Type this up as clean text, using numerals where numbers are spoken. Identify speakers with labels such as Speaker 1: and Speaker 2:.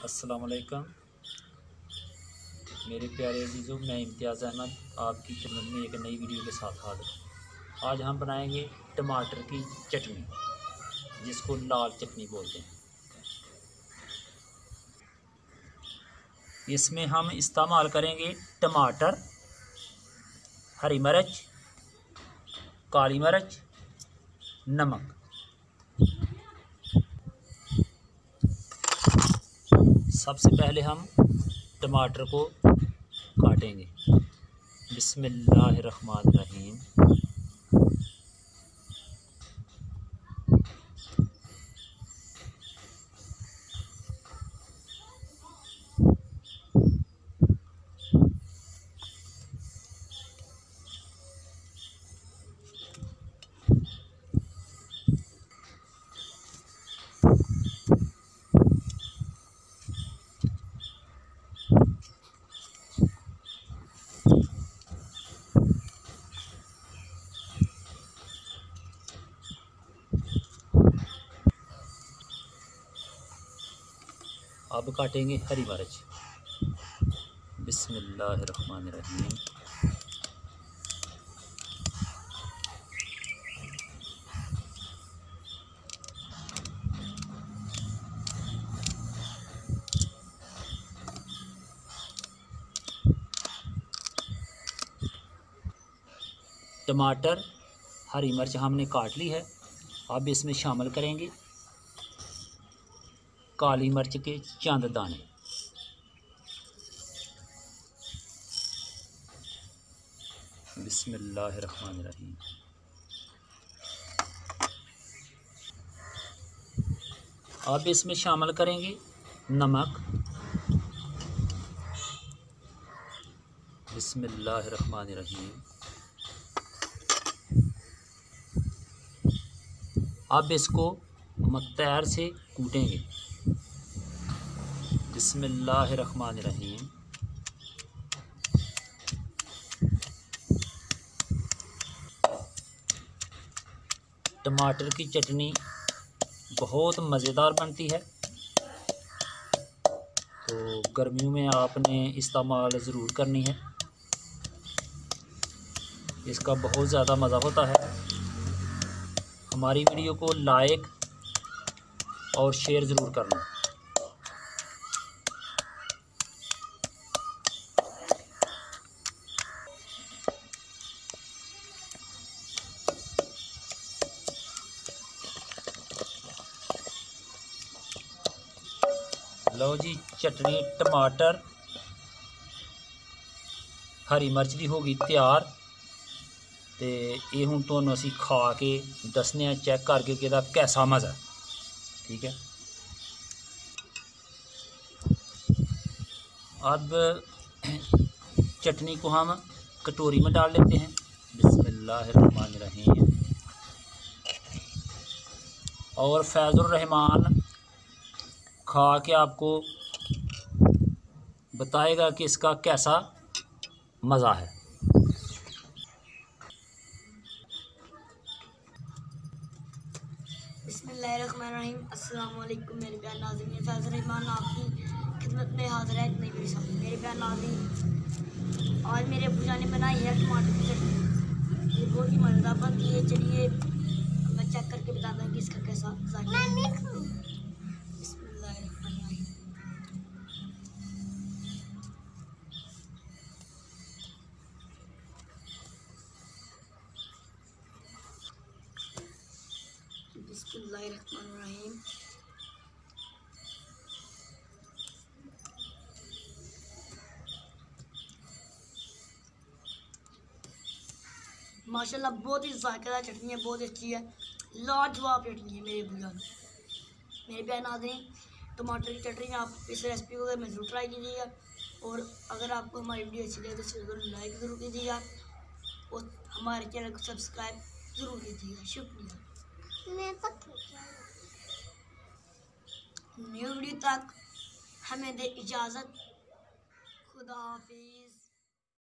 Speaker 1: अस्सलाम वालेकुम मेरे प्यारे अजीज़ों, मैं इम्तियाज़ अहमद आपकी खिदमत में एक नई वीडियो के साथ हाज़िर। आज हम बनाएंगे टमाटर की चटनी, जिसको लाल चटनी बोलते हैं। इसमें हम इस्तेमाल करेंगे टमाटर, हरी मिर्च, काली मिर्च, नमक। सबसे पहले हम टमाटर को काटेंगे। बिस्मिल्लाहिर्रहमानिर्रहीम। अब काटेंगे हरी मिर्च। बिस्मिल्लाहिर्रहमानिर्रहीम। टमाटर, हरी मिर्च हमने काट ली है। अब इसमें शामिल करेंगे काली मिर्च के चंद दाने। बिस्मिल्लाहिर्रहमानिर्रहीम। अब इसमें शामिल करेंगे नमक। बिस्मिल्लाहिर्रहमानिर्रहीम। अब इसको मक्तैर से कूटेंगे। बिस्मिल्लाहिर्रहमानिर्रहीम। टमाटर की चटनी बहुत मज़ेदार बनती है, तो गर्मियों में आपने इस्तेमाल ज़रूर करनी है। इसका बहुत ज़्यादा मज़ा होता है। हमारी वीडियो को लाइक और शेयर ज़रूर करना। लो जी, चटनी टमाटर हरी मिर्च दी होगी तैयार। तो ये हुण तुहानूं असीं खा के दसने आ, चैक करके कि इहदा कैसा मज़ा। ठीक है, अब चटनी को हम कटोरी में डाल लेते हैं। बिस्मिल्लाहिर्रहमानिर्रहीम। और फैज़ुर रहमान खा के आपको बताएगा कि इसका कैसा मज़ा है।
Speaker 2: बिस्मिल्लाहिर्रहमानिर्रहीम। अस्सलाम वालेकुम मेरे प्यारे नाज़रीन, फैज़ल रहमान आपकी खिदमत में हाज़िर है एक नई वीडियो साथ। मेरे प्यारे नाज़रीन, आज मेरे अब्बू जान ने बनाई है टमाटर की चटनी। ये बहुत ही मज़ेदार बनती है। चलिए मैं चेक करके बताता हूँ कि इसका कैसा जायका है। बिस्मिल्लाहिर्रहमानिर्रहीम। बिस्मिल्लाहिर्रहमानिर्रहीम। माशाल्लाह बहुत ही जायकेदार चटनी है, बहुत अच्छी है, लाजवाब चटनी है मेरे भैया। मेरे प्यारे नाज़रीन, टमाटर की चटनी आप इस रेसिपी को में ज़रूर ट्राई कीजिएगा। और अगर आपको हमारी वीडियो अच्छी लगे तो इसे ज़रूर लाइक ज़रूर कीजिएगा और हमारे चैनल को सब्सक्राइब ज़रूर कीजिएगा। शुक्रिया। न्यू वीडियो तक हमें दे इजाज़त। खुदा हाफिज़।